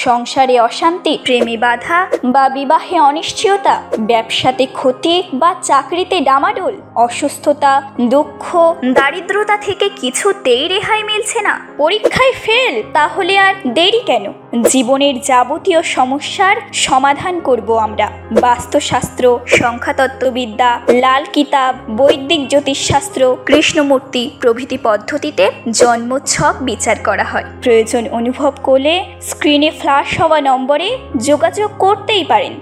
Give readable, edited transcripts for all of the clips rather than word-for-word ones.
সংসারে অশান্তি, প্রেমে বাধা বা বিবাহে অনিশ্চয়তা, ব্যবসাতে ক্ষতি বা চাকরিতে ডামাডোল, অসুস্থতা, দুঃখ, দারিদ্রতা থেকে কিছুতেই রেহাই মিলছে না, পরীক্ষায় ফেল, তাহলে আর দেরি কেন? জীবনের যাবতীয় সমস্যার সমাধান করব আমরা। বাস্তুশাস্ত্র, সংখ্যাতত্ত্ববিদ্যা, লাল কিতাব, বৈদিক জ্যোতিষশাস্ত্র, কৃষ্ণমূর্তি প্রভৃতি পদ্ধতিতে জন্মছক বিচার করা হয়। প্রয়োজন অনুভব করলে স্ক্রিনে ফ্ল্যাশ হওয়া নম্বরে যোগাযোগ করতেই পারেন।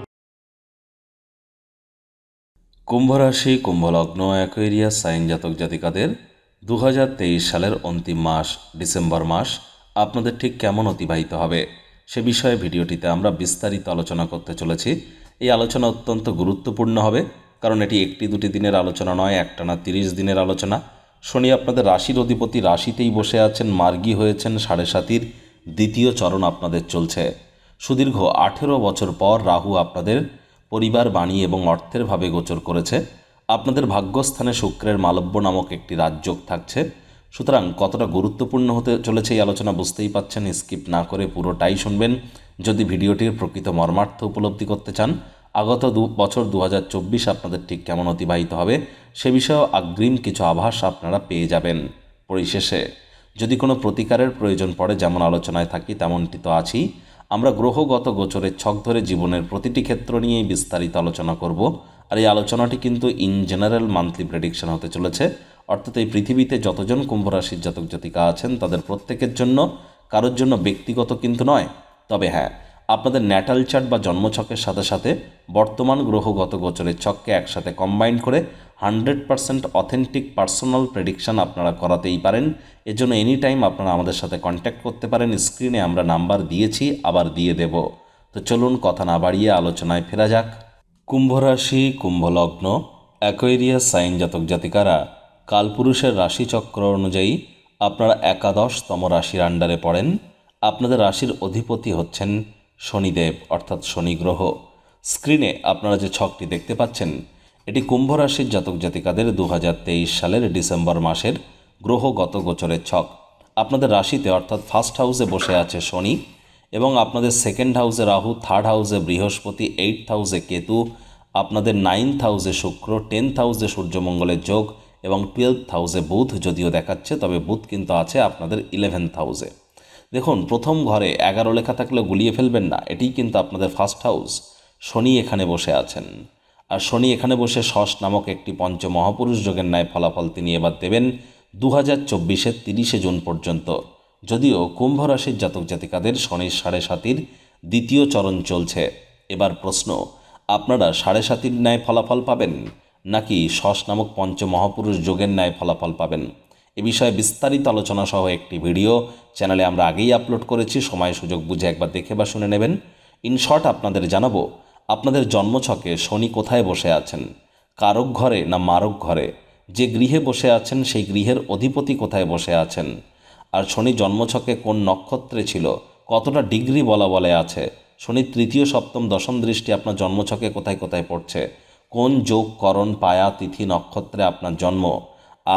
কুম্ভ রাশি, কুম্ভলগ্ন, অ্যাকোয়ারিয়াস সাইন জাতক জাতিকাদের 2023 সালের অন্তিম মাস ডিসেম্বর মাস আপনাদের ঠিক কেমন অতিবাহিত হবে সে বিষয়ে ভিডিওটিতে আমরা বিস্তারিত আলোচনা করতে চলেছি। এই আলোচনা অত্যন্ত গুরুত্বপূর্ণ হবে, কারণ এটি একটি দুটি দিনের আলোচনা নয়, একটানা 30 দিনের আলোচনা। শনি আপনাদের রাশির অধিপতি, রাশিতেই বসে আছেন, মার্গী হয়েছেন, 7.5 দ্বিতীয় চরণ আপনাদের চলছে। সুদীর্ঘ 18 বছর পর রাহু আপনাদের পরিবার, বাণী এবং অর্থের ভাবে গোচর করেছে। আপনাদের ভাগ্যস্থানে শুক্রের মালব্য নামক একটি রাজযোগ থাকছে। সুতরাং কতটা গুরুত্বপূর্ণ হতে চলেছে এই আলোচনা বুঝতেই পাচ্ছেন। স্কিপ না করে পুরোটাই শুনবেন যদি ভিডিওটির প্রকৃত মর্মার্থ উপলব্ধি করতে চান। আগত বছর 2024 আপনাদের ঠিক কেমন অতিবাহিত হবে সে বিষয়েও অগ্রিম কিছু আভাস আপনারা পেয়ে যাবেন। পরিশেষে যদি কোনো প্রতিকারের প্রয়োজন পড়ে, যেমন আলোচনায় থাকি তেমনটি তো আছেই, আমরা গ্রহগত গোচরের ছক ধরে জীবনের প্রতিটি ক্ষেত্র নিয়েই বিস্তারিত আলোচনা করব। আর এই আলোচনাটি কিন্তু ইন জেনারেল মান্থলি প্রেডিকশন হতে চলেছে, অর্থাৎ এই পৃথিবীতে যতজন কুম্ভ রাশির জাতক জাতিকা আছেন তাদের প্রত্যেকের জন্য, কারোর জন্য ব্যক্তিগত কিন্তু নয়। তবে হ্যাঁ, আপনাদের ন্যাটাল চার্ট বা জন্মছকের সাথে সাথে বর্তমান গ্রহগত গোচরের ছককে একসাথে কম্বাইন করে 100% অথেন্টিক পার্সোনাল প্রেডিকশন আপনারা করাতেই পারেন। এজন্য এনি টাইম আপনারা আমাদের সাথে কন্ট্যাক্ট করতে পারেন। স্ক্রিনে আমরা নাম্বার দিয়েছি, আবার দিয়ে দেব। তো চলুন কথা না বাড়িয়ে আলোচনায় ফেরা যাক। কুম্ভ রাশি, কুম্ভলগ্ন, অ্যাকোয়ারিয়াস সাইন জাতক জাতিকারা কালপুরুষের রাশিচক্র অনুযায়ী আপনারা 11তম রাশির আন্ডারে পড়েন। আপনাদের রাশির অধিপতি হচ্ছেন শনিদেব, অর্থাৎ শনি গ্রহ। স্ক্রিনে আপনারা যে ছকটি দেখতে পাচ্ছেন এটি কুম্ভ রাশির জাতক জাতিকাদের 2023 সালের ডিসেম্বর মাসের গ্রহগত গোচরের ছক। আপনাদের রাশিতে অর্থাৎ ফার্স্ট হাউসে বসে আছে শনি, এবং আপনাদের সেকেন্ড হাউসে রাহু, থার্ড হাউসে বৃহস্পতি, 8th হাউসে কেতু, আপনাদের 9th হাউসে শুক্র, 10th হাউসে সূর্যমঙ্গলের যোগ এবং 12th হাউসে বুধ যদিও দেখাচ্ছে, তবে বুধ কিন্তু আছে আপনাদের 11th হাউসে। দেখুন, প্রথম ঘরে 11 লেখা থাকলে গুলিয়ে ফেলবেন না, এটিই কিন্তু আপনাদের ফার্স্ট হাউস। শনি এখানে বসে আছেন, আর শনি এখানে বসে ষষ্ঠ নামক একটি পঞ্চমহাপুরুষ যোগের ন্যায় ফলাফল তিনি এবার দেবেন 2024-এর 30শে জুন পর্যন্ত। যদিও কুম্ভ রাশির জাতক জাতিকাদের শনির 7.5 দ্বিতীয় চরণ চলছে। এবার প্রশ্ন, আপনারা 7.5 ন্যায় ফলাফল পাবেন নাকি ষষ্ঠ নামক পঞ্চমহাপুরুষ যোগের ন্যায় ফলাফল পাবেন? এ বিষয়ে বিস্তারিত আলোচনা সহ একটি ভিডিও চ্যানেলে আমরা আগেই আপলোড করেছি, সময় সুযোগ বুঝে একবার দেখে বা শুনে নেবেন। ইন শর্ট আপনাদের জানাবো আপনাদের জন্মছকে শনি কোথায় বসে আছেন, কারক ঘরে না মারক ঘরে, যে গৃহে বসে আছেন সেই গৃহের অধিপতি কোথায় বসে আছেন, আর শনি জন্মছকে কোন নক্ষত্রে ছিল, কতটা ডিগ্রি বলে আছে, শনির 3য়, 7ম, 10ম দৃষ্টি আপনার জন্মছকে কোথায় কোথায় পড়ছে, কোন যোগ, করণ, পায়া, তিথি, নক্ষত্রে আপনার জন্ম,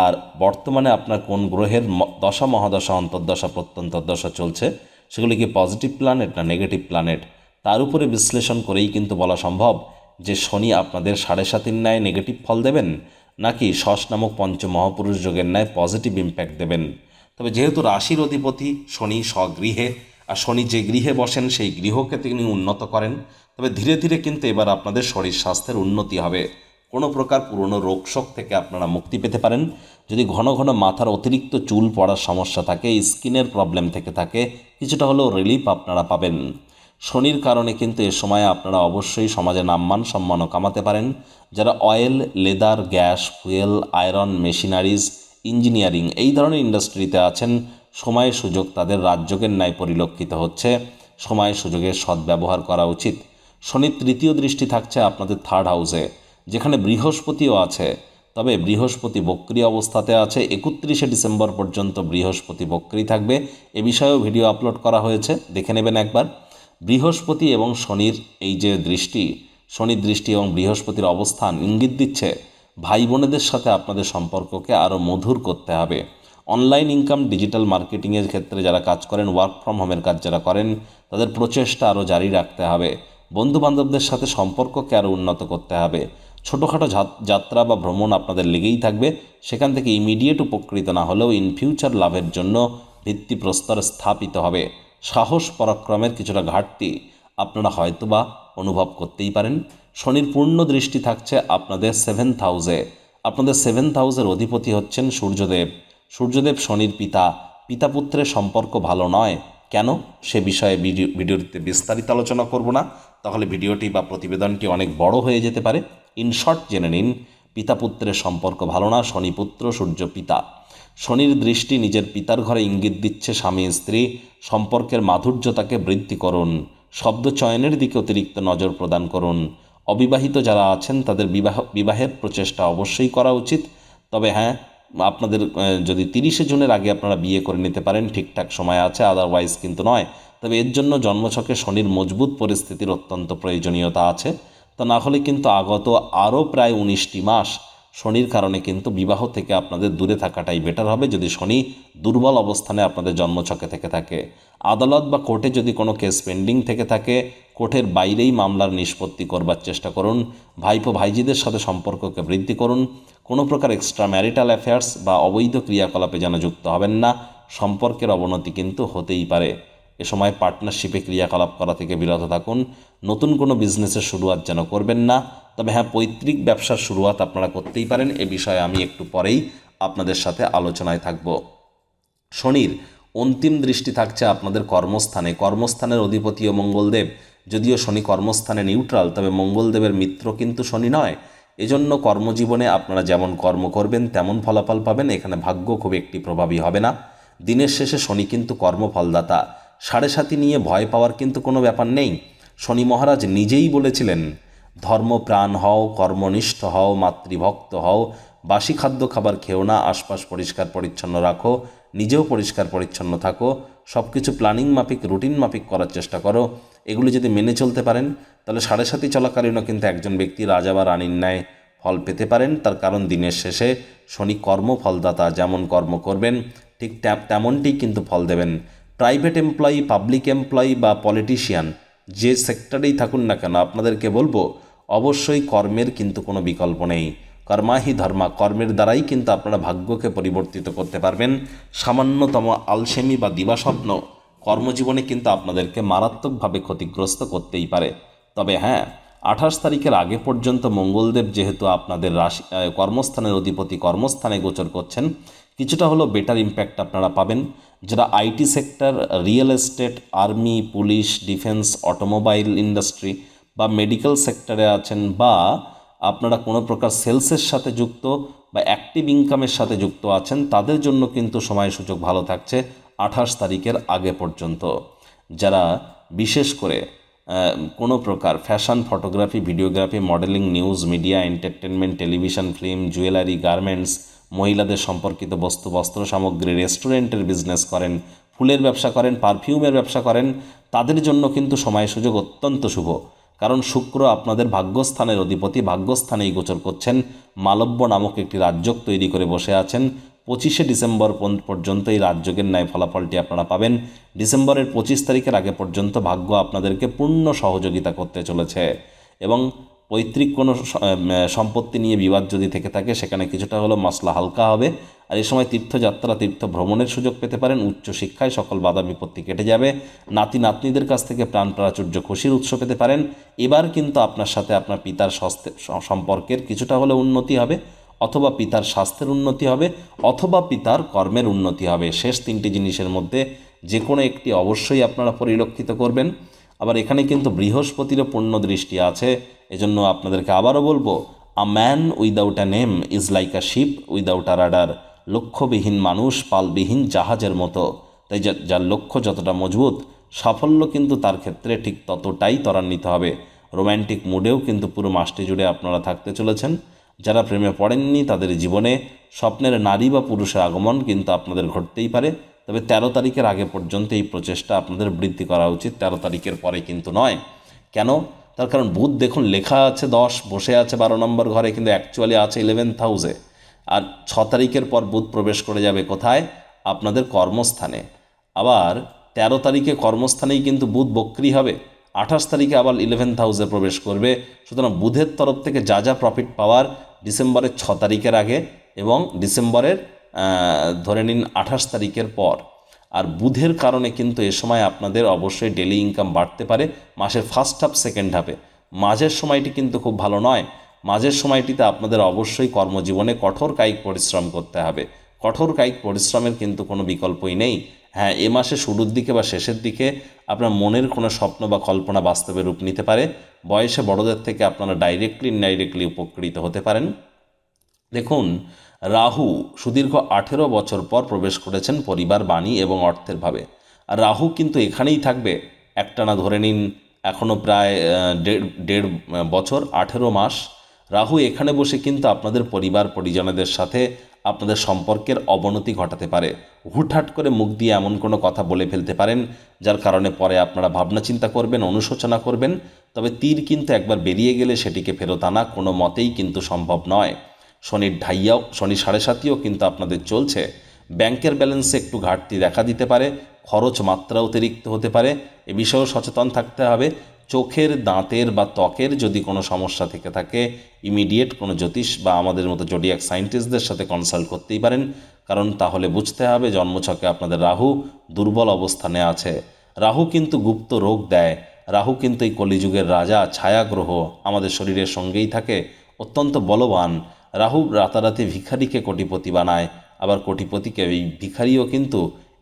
আর বর্তমানে আপনার কোন গ্রহের দশা, মহাদশা, অন্তর্দশা, প্রত্যন্তর্দশা চলছে, সেগুলি কি পজিটিভ প্ল্যানেট না নেগেটিভ প্ল্যানেট, তার উপরে বিশ্লেষণ করেই কিন্তু বলা সম্ভব যে শনি আপনাদের 7.5 ন্যায় নেগেটিভ ফল দেবেন নাকি ষষ্ঠ নামক পঞ্চমহাপুরুষ যোগের ন্যায় পজিটিভ ইম্প্যাক্ট দেবেন। তবে যেহেতু রাশির অধিপতি শনি স্বগৃহে, আর শনি যে গৃহে বসেন সেই গৃহকে তিনি উন্নত করেন, তবে ধীরে ধীরে কিন্তু এবার আপনাদের শরীর স্বাস্থ্যের উন্নতি হবে। কোনো প্রকার পুরনো রোগশোক থেকে আপনারা মুক্তি পেতে পারেন। যদি ঘন ঘন মাথার অতিরিক্ত চুল পড়ার সমস্যা থাকে, স্কিনের প্রবলেম থেকে থাকে, কিছুটা হলেও রিলিফ আপনারা পাবেন। শনির কারণে কিন্তু এ সময় আপনারা অবশ্যই সমাজে নামমান সম্মানও কামাতে পারেন। যারা oil, leather, gas, fuel, iron, machineries, engineering এই ধরনের ইন্ডাস্ট্রিতে আছেন, সময় সুযোগ তাদের রাজযোগের ন্যায় পরিলক্ষিত হচ্ছে। সময় সুযোগের সদ্ব্যবহার করা উচিত। শনির 3য় দৃষ্টি থাকছে আপনাদের থার্ড হাউসে, যেখানে বৃহস্পতিও আছে। তবে বৃহস্পতি বক্রী অবস্থাতে আছে, 31শে ডিসেম্বর পর্যন্ত বৃহস্পতি বক্রী থাকবে। এ বিষয়েও ভিডিও আপলোড করা হয়েছে, দেখে নেবেন একবার। বৃহস্পতি এবং শনির এই যে দৃষ্টি, শনির দৃষ্টি এবং বৃহস্পতির অবস্থান ইঙ্গিত দিচ্ছে ভাই বোনেদের সাথে আপনাদের সম্পর্ককে আরও মধুর করতে হবে। অনলাইন ইনকাম, ডিজিটাল মার্কেটিংয়ের ক্ষেত্রে যারা কাজ করেন, ওয়ার্ক ফ্রম হোমের কাজ যারা করেন, তাদের প্রচেষ্টা আরও জারি রাখতে হবে। বন্ধুবান্ধবদের সাথে সম্পর্ককে আরও উন্নত করতে হবে। ছোটোখাটো যাত্রা বা ভ্রমণ আপনাদের লেগেই থাকবে, সেখান থেকে ইমিডিয়েট উপকৃত না হলেও ইন ফিউচার লাভের জন্য ভিত্তিপ্রস্তর স্থাপিত হবে। সাহস পরাক্রমের কিছুটা ঘাটতি আপনারা হয়তোবা অনুভব করতেই পারেন। শনির পূর্ণ দৃষ্টি থাকছে আপনাদের 7th হাউসে। আপনাদের 7th হাউসের অধিপতি হচ্ছেন সূর্যদেব। সূর্যদেব শনির পিতা। পিতা পুত্রের সম্পর্ক ভালো নয়। কেন, সে বিষয়ে ভিডিওটিতে বিস্তারিত আলোচনা করব না, তাহলে ভিডিওটি বা প্রতিবেদনটি অনেক বড় হয়ে যেতে পারে। ইন শর্ট জেনে নিন, পিতা পুত্রের সম্পর্ক ভালো না। শনি পুত্র, সূর্য পিতা। শনির দৃষ্টি নিজের পিতার ঘরে ইঙ্গিত দিচ্ছে স্বামী স্ত্রী সম্পর্কের মাধুর্যতাকে বৃদ্ধি করুন। শব্দ চয়নের দিকে অতিরিক্ত নজর প্রদান করুন। অবিবাহিত যারা আছেন তাদের বিবাহের প্রচেষ্টা অবশ্যই করা উচিত। তবে হ্যাঁ, আপনাদের যদি 30শে জুনের আগে আপনারা বিয়ে করে নিতে পারেন, ঠিকঠাক সময় আছে, আদারওয়াইজ কিন্তু নয়। তবে এর জন্য জন্মছকে শনির মজবুত পরিস্থিতির অত্যন্ত প্রয়োজনীয়তা আছে। তা না হলে কিন্তু আগত আরও প্রায় 19টি মাস শনির কারণে কিন্তু বিবাহ থেকে আপনাদের দূরে থাকাটাই বেটার হবে, যদি শনি দুর্বল অবস্থানে আপনাদের জন্মছকে থেকে থাকে। আদালত বা কোর্টে যদি কোনো কেস পেন্ডিং থেকে থাকে, কোর্টের বাইরেই মামলার নিষ্পত্তি করবার চেষ্টা করুন। ভাইপো ভাইজিদের সাথে সম্পর্ককে বৃদ্ধি করুন। কোনো প্রকার এক্সট্রা ম্যারিটাল অ্যাফেয়ার্স বা অবৈধ ক্রিয়াকলাপে যেন যুক্ত হবেন না, সম্পর্কের অবনতি কিন্তু হতেই পারে। এ সময় পার্টনারশিপে ক্রিয়াকলাপ করা থেকে বিরত থাকুন। নতুন কোনো বিজনেসের শুরুয়াত যেন করবেন না। তবে হ্যাঁ, পৈতৃক ব্যবসার শুরুয়াত আপনারা করতেই পারেন, এ বিষয়ে আমি একটু পরেই আপনাদের সাথে আলোচনায় থাকব। শনির অন্তিম দৃষ্টি থাকছে আপনাদের কর্মস্থানে। কর্মস্থানের অধিপতিও মঙ্গলদেব। যদিও শনি কর্মস্থানে নিউট্রাল, তবে মঙ্গলদেবের মিত্র কিন্তু শনি নয়। এজন্য কর্মজীবনে আপনারা যেমন কর্ম করবেন তেমন ফলাফল পাবেন। এখানে ভাগ্য খুব একটি প্রভাবী হবে না। দিনের শেষে শনি কিন্তু কর্মফলদাতা। 7.5 নিয়ে ভয় পাওয়ার কিন্তু কোনো ব্যাপার নেই। শনি মহারাজ নিজেই বলেছিলেন, ধর্মপ্রাণ হও, কর্মনিষ্ঠ হও, মাতৃভক্ত হও, বাসি খাদ্য খাবার খেও না, আশপাশ পরিষ্কার পরিচ্ছন্ন রাখো, নিজেও পরিষ্কার পরিচ্ছন্ন থাকো, সব কিছু প্ল্যানিং মাফিক, রুটিন মাফিক করার চেষ্টা করো। এগুলি যদি মেনে চলতে পারেন তাহলে 7.5 চলাকালীনও কিন্তু একজন ব্যক্তি রাজা বা রানীর ন্যায় ফল পেতে পারেন। তার কারণ দিনের শেষে শনি কর্মফলদাতা। যেমন কর্ম করবেন ঠিক তেমনটি কিন্তু ফল দেবেন। প্রাইভেট এমপ্লয়ি, পাবলিক এমপ্লয়ি বা পলিটিশিয়ান, যে সেক্টরেই থাকুন না কেন, আপনাদেরকে বলবো অবশ্যই কর্মের কিন্তু কোনো বিকল্প নেই। কর্মাহি ধর্মা, কর্মের দ্বারাই কিন্তু আপনারা ভাগ্যকে পরিবর্তিত করতে পারবেন। সামান্যতম আলসেমি বা দিবাস্বপ্ন কর্মজীবনে কিন্তু আপনাদেরকে মারাত্মকভাবে ক্ষতিগ্রস্ত করতেই পারে। তবে হ্যাঁ, 28 তারিখের আগে পর্যন্ত মঙ্গলদেব যেহেতু আপনাদের রাশি কর্মস্থানের অধিপতি কর্মস্থানে গোচর করছেন, কিছুটা হলো বেটার ইম্প্যাক্ট আপনারা পাবেন। যারা IT sector, real estate, army, police, defence, automobile industry বা মেডিকেল সেক্টরে আছেন, বা আপনারা কোনো প্রকার সেলসের সাথে যুক্ত বা অ্যাক্টিভ ইনকামের সাথে যুক্ত আছেন, তাদের জন্য কিন্তু সময় সুযোগ ভালো থাকছে 28 তারিখের আগে পর্যন্ত। যারা বিশেষ করে কোনো প্রকার fashion, photography, videography, modelling, news, media, entertainment, television, film, jewellery, garments, মহিলাদের সম্পর্কিত বস্তু, বস্ত্র সামগ্রী, রেস্টুরেন্টের বিজনেস করেন, ফুলের ব্যবসা করেন, পারফিউমের ব্যবসা করেন, তাদের জন্য কিন্তু সময় সুযোগ অত্যন্ত শুভ। কারণ শুক্র আপনাদের ভাগ্যস্থানের অধিপতি, ভাগ্যস্থানেই গোচর করছেন। মালব্য নামক একটি রাজযোগ তৈরি করে বসে আছেন। 25শে ডিসেম্বর পর্যন্ত এই রাজযোগের ন্যায় ফলাফলটি আপনারা পাবেন। ডিসেম্বরের 25 তারিখের আগে পর্যন্ত ভাগ্য আপনাদেরকে পূর্ণ সহযোগিতা করতে চলেছে। এবং পৈতৃক কোনো সম্পত্তি নিয়ে বিবাদ যদি থেকে থাকে, সেখানে কিছুটা হলো মশলা হালকা হবে। আর এই সময় তীর্থযাত্রা, তীর্থ ভ্রমণের সুযোগ পেতে পারেন। উচ্চশিক্ষায় সকল বাধা বিপত্তি কেটে যাবে। নাতি নাতনিদের কাছ থেকে প্রাণ প্রাচুর্য, খুশির উৎস পেতে পারেন। এবার কিন্তু আপনার সাথে আপনার পিতার সম্পর্কের কিছুটা হলে উন্নতি হবে, অথবা পিতার স্বাস্থ্যের উন্নতি হবে, অথবা পিতার কর্মের উন্নতি হবে। শেষ 3টি জিনিসের মধ্যে যে কোনো একটি অবশ্যই আপনারা পরিলক্ষিত করবেন। আবার এখানে কিন্তু বৃহস্পতিরও পূর্ণ দৃষ্টি আছে। এজন্য আপনাদেরকে আবারও বলবো, a man without a name is like a ship without a rudder. লক্ষ্যবিহীন মানুষ পালবিহীন জাহাজের মতো। তাই যার লক্ষ্য যতটা মজবুত, সাফল্য কিন্তু তার ক্ষেত্রে ঠিক ততটাই ত্বরান্বিত হবে। রোম্যান্টিক মুডেও কিন্তু পুরো মাসটি জুড়ে আপনারা থাকতে চলেছেন। যারা প্রেমে পড়েননি তাদের জীবনে স্বপ্নের নারী বা পুরুষের আগমন কিন্তু আপনাদের ঘটতেই পারে। তবে 13 তারিখের আগে পর্যন্ত এই প্রচেষ্টা আপনাদের বৃদ্ধি করা উচিত, 13 তারিখের পরে কিন্তু নয়। কেন? তার কারণ বুধ দেখুন লেখা আছে 10, বসে আছে 12 নম্বর ঘরে, কিন্তু অ্যাকচুয়ালি আছে 11th হাউসে। আর 6 তারিখের পর বুধ প্রবেশ করে যাবে কোথায়? আপনাদের কর্মস্থানে। আবার 13 তারিখে কর্মস্থানেই কিন্তু বুধ বক্রী হবে। 28 তারিখে আবার 11th হাউসে প্রবেশ করবে। সুতরাং বুধের তরফ থেকে যা যা প্রফিট পাওয়ার ডিসেম্বরের 6 তারিখের আগে এবং ডিসেম্বরের ধরে নিন 28 তারিখের পর। আর বুধের কারণে কিন্তু এ সময় আপনাদের অবশ্যই ডেলি ইনকাম বাড়তে পারে মাসের ফার্স্ট হাফ সেকেন্ড হাফে। মাঝের সময়টি কিন্তু খুব ভালো নয়। মাঝের সময়টিতে আপনাদের অবশ্যই কর্মজীবনে কঠোর কায়িক পরিশ্রম করতে হবে। কঠোর কায়িক পরিশ্রমের কিন্তু কোনো বিকল্পই নেই। হ্যাঁ, এ মাসে শুরুর দিকে বা শেষের দিকে আপনার মনের কোনো স্বপ্ন বা কল্পনা বাস্তবে রূপ নিতে পারে। বয়সে বড়দের থেকে আপনারা ডাইরেক্টলি ইনডাইরেক্টলি উপকৃত হতে পারেন। দেখুন, রাহু সুদীর্ঘ 18 বছর পর প্রবেশ করেছেন পরিবার, বাণী এবং অর্থের ভাবে। আর রাহু কিন্তু এখানেই থাকবে একটানা ধরে নিন এখনও প্রায় দেড় বছর, 18 মাস। রাহু এখানে বসে কিন্তু আপনাদের পরিবার পরিজনদের সাথে আপনাদের সম্পর্কের অবনতি ঘটাতে পারে। হুটহাট করে মুখ দিয়ে এমন কোনো কথা বলে ফেলতে পারেন যার কারণে পরে আপনারা ভাবনা চিন্তা করবেন, অনুশোচনা করবেন। তবে তীর কিন্তু একবার বেরিয়ে গেলে সেটিকে ফেরত আনা কোনো মতেই কিন্তু সম্ভব নয়। শনির ঢাইয়াও, শনি 7.5ও কিন্তু আপনাদের চলছে। ব্যাংকের ব্যালেন্সে একটু ঘাটতি দেখা দিতে পারে, খরচ মাত্রা অতিরিক্ত হতে পারে, এ বিষয়েও সচেতন থাকতে হবে। চোখের, দাঁতের বা ত্বকের যদি কোনো সমস্যা থেকে থাকে ইমিডিয়েট কোনো জ্যোতিষ বা আমাদের মতো জোডিয়াক সায়েন্টিস্টদের সাথে কনসাল্ট করতেই পারেন। কারণ তাহলে বুঝতে হবে জন্মছকে আপনাদের রাহু দুর্বল অবস্থানে আছে। রাহু কিন্তু গুপ্ত রোগ দেয়। রাহু কিন্তু এই কলিযুগের রাজা, ছায়াগ্রহ, আমাদের শরীরের সঙ্গেই থাকে, অত্যন্ত বলবান। রাহু রাতারাতি ভিখারিকে কোটিপতি বানায়, আবার কোটিপতিকে এই ভিখারিও কিন্তু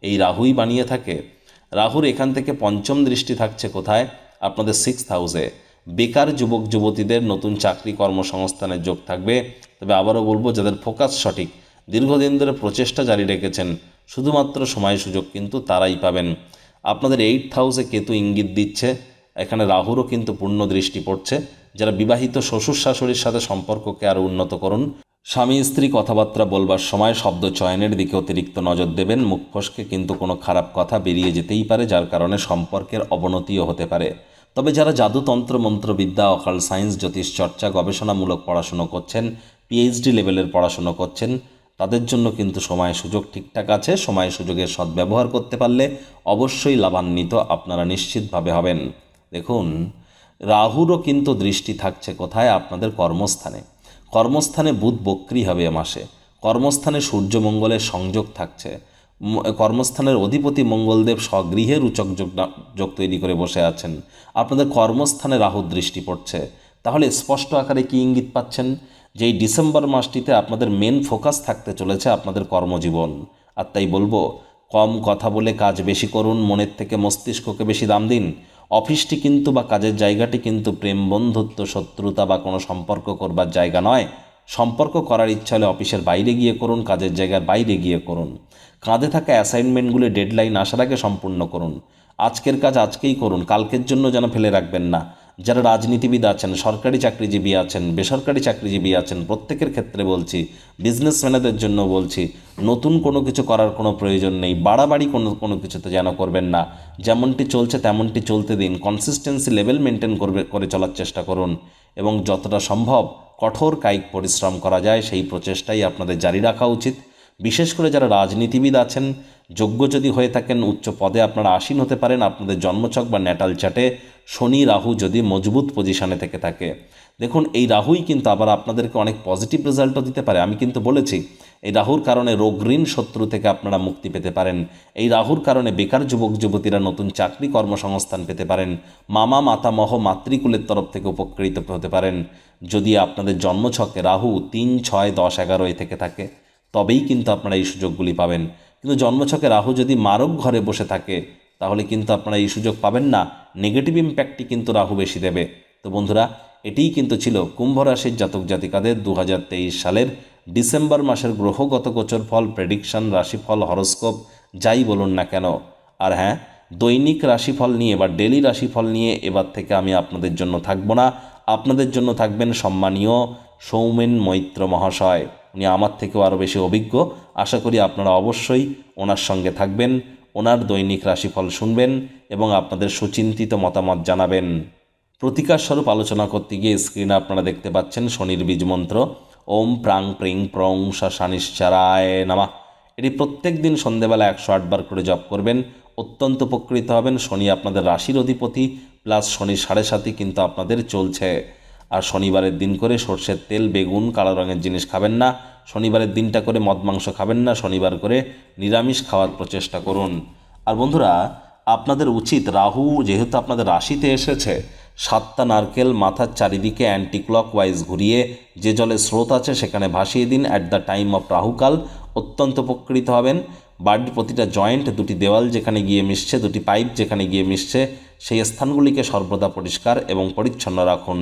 এই রাহুই বানিয়ে থাকে। রাহুর এখান থেকে পঞ্চম দৃষ্টি থাকছে কোথায়? আপনাদের 6th হাউসে। বেকার যুবক যুবতীদের নতুন চাকরি কর্মসংস্থানের যোগ থাকবে। তবে আবারও বলবো, যাদের ফোকাস সঠিক, দীর্ঘদিন ধরে প্রচেষ্টা জারি রেখেছেন, শুধুমাত্র সময় সুযোগ কিন্তু তারাই পাবেন। আপনাদের 8th হাউসে কেতু ইঙ্গিত দিচ্ছে, এখানে রাহুরও কিন্তু পূর্ণ দৃষ্টি পড়ছে। যারা বিবাহিত, শ্বশুর শাশুড়ির সাথে সম্পর্ককে আরও উন্নত করুন। স্বামী স্ত্রী কথাবার্তা বলবার সময় শব্দ চয়নের দিকে অতিরিক্ত নজর দেবেন। মুখ ফসকে কিন্তু কোনো খারাপ কথা বেরিয়ে যেতেই পারে, যার কারণে সম্পর্কের অবনতিও হতে পারে। তবে যারা জাদুতন্ত্র, মন্ত্রবিদ্যা, অকাল সায়েন্স, জ্যোতিষ চর্চা, গবেষণামূলক পড়াশুনো করছেন, পিএইচডি লেভেলের পড়াশুনো করছেন, তাদের জন্য কিন্তু সময় সুযোগ ঠিকঠাক আছে। সময় সুযোগের সদ্ব্যবহার করতে পারলে অবশ্যই লাভান্বিত আপনারা নিশ্চিতভাবে হবেন। দেখুন, রাহুরও কিন্তু দৃষ্টি থাকছে কোথায়? আপনাদের কর্মস্থানে। কর্মস্থানে বুধ বক্রী হবে এ মাসে। কর্মস্থানে সূর্য মঙ্গলের সংযোগ থাকছে। কর্মস্থানের অধিপতি মঙ্গলদেব স্বগৃহে রুচক যোগ তৈরি করে বসে আছেন। আপনাদের কর্মস্থানে রাহুর দৃষ্টি পড়ছে। তাহলে স্পষ্ট আকারে কি ইঙ্গিত পাচ্ছেন? যে এই ডিসেম্বর মাসটিতে আপনাদের মেন ফোকাস থাকতে চলেছে আপনাদের কর্মজীবন। আর তাই বলবো, কম কথা বলে কাজ বেশি করুন, মনের থেকে মস্তিষ্ককে বেশি দাম দিন। অফিসটি কিন্তু বা কাজের জায়গাটি কিন্তু প্রেম, বন্ধুত্ব, শত্রুতা বা কোনো সম্পর্ক করবার জায়গা নয়। সম্পর্ক করার ইচ্ছা হলে অফিসের বাইরে গিয়ে করুন, কাজের জায়গার বাইরে গিয়ে করুন। কাঁধে থাকা অ্যাসাইনমেন্টগুলি ডেডলাইন আসার আগে সম্পূর্ণ করুন। আজকের কাজ আজকেই করুন, কালকের জন্য যেন ফেলে রাখবেন না। যারা রাজনীতিবিদ আছেন, সরকারি চাকরিজীবী আছেন, বেসরকারি চাকরিজীবী আছেন, প্রত্যেকের ক্ষেত্রে বলছি, বিজনেসম্যানদের জন্য বলছি, নতুন কোনো কিছু করার কোনো প্রয়োজন নেই। বাড়াবাড়ি কোনো কিছুতে যেন করবেন না। যেমনটি চলছে তেমনটি চলতে দিন। কনসিস্টেন্সি লেভেল মেনটেন করে চলার চেষ্টা করুন এবং যতটা সম্ভব কঠোর কায়িক পরিশ্রম করা যায় সেই প্রচেষ্টাই আপনাদের জারি রাখা উচিত। বিশেষ করে যারা রাজনীতিবিদ আছেন, যোগ্য যদি হয়ে থাকেন, উচ্চ পদে আপনারা আসীন হতে পারেন। আপনাদের জন্মছক বা ন্যাটাল চার্টে শনি রাহু যদি মজবুত পজিশনে থেকে থাকে, দেখুন এই রাহুই কিন্তু আবার আপনাদেরকে অনেক পজিটিভ রেজাল্টও দিতে পারে। আমি কিন্তু বলেছি, এই রাহুর কারণে রোগ, ঋণ, শত্রু থেকে আপনারা মুক্তি পেতে পারেন। এই রাহুর কারণে বেকার যুবক যুবতীরা নতুন চাকরি কর্মসংস্থান পেতে পারেন। মামা, মাতামহ, মাতৃকুলের তরফ থেকে উপকৃত হতে পারেন। যদি আপনাদের জন্মছকে রাহু 3, 6, 10, 11 থেকে থাকে, তবেই কিন্তু আপনারা এই সুযোগগুলি পাবেন। কিন্তু জন্মছকে রাহু যদি মারক ঘরে বসে থাকে, তাহলে কিন্তু আপনারা এই সুযোগ পাবেন না। নেগেটিভ ইম্প্যাক্টটি কিন্তু রাহু বেশি দেবে। তো বন্ধুরা, এটিই কিন্তু ছিল কুম্ভ রাশির জাতক জাতিকাদের 2023 সালের ডিসেম্বর মাসের গ্রহগত গোচর ফল, প্রেডিকশন, রাশিফল, হরোস্কোপ যাই বলুন না কেন। আর হ্যাঁ, দৈনিক রাশিফল নিয়ে বা ডেলি রাশিফল নিয়ে এবার থেকে আমি আপনাদের জন্য থাকবো না। আপনাদের জন্য থাকবেন সম্মানীয় সৌমেন মৈত্র মহাশয়। উনি আমার থেকেও আরও বেশি অভিজ্ঞ। আশা করি আপনারা অবশ্যই ওনার সঙ্গে থাকবেন, ওনার দৈনিক রাশিফল শুনবেন এবং আপনাদের সুচিন্তিত মতামত জানাবেন। প্রতিকার স্বরূপ আলোচনা করতে গিয়ে স্ক্রিনে আপনারা দেখতে পাচ্ছেন শনির বীজ মন্ত্র। ওম প্রাং প্রিং প্রং শনিশ্চরায় নমঃ। এটি প্রত্যেক দিন সন্ধেবেলা 108 বার করে জপ করবেন, অত্যন্ত উপকৃত হবেন। শনি আপনাদের রাশির অধিপতি, প্লাস শনি 7.5 কিন্তু আপনাদের চলছে। আর শনিবারের দিন করে সর্ষের তেল, বেগুন, কালো রঙের জিনিস খাবেন না। শনিবারের দিনটা করে মদ মাংস খাবেন না। শনিবার করে নিরামিষ খাওয়ার প্রচেষ্টা করুন। আর বন্ধুরা, আপনাদের উচিত, রাহু যেহেতু আপনাদের রাশিতে এসেছে, 7টা নারকেল মাথার চারিদিকে অ্যান্টি ক্লকওয়াইজ ঘুরিয়ে যে জলের স্রোত আছে সেখানে ভাসিয়ে দিন অ্যাট দ্য টাইম অফ রাহুকাল। অত্যন্ত উপকৃত হবেন। বাড়ির প্রতিটা জয়েন্ট, দুটি দেওয়াল যেখানে গিয়ে মিশছে, দুটি পাইপ যেখানে গিয়ে মিশছে, সেই স্থানগুলিকে সর্বদা পরিষ্কার এবং পরিচ্ছন্ন রাখুন।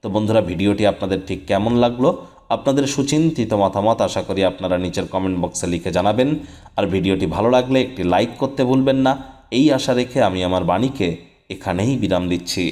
তো বন্ধুরা, ভিডিওটি আপনাদের ঠিক কেমন লাগলো? আপনাদের সুচিন্তিত মতামত আশা করি আপনারা নিচের কমেন্ট বক্সে লিখে জানাবেন। আর ভিডিওটি ভালো লাগলে একটি লাইক করতে ভুলবেন না। এই আশা রেখে আমি আমার বাণীকে এখানেই বিরাম দিচ্ছি।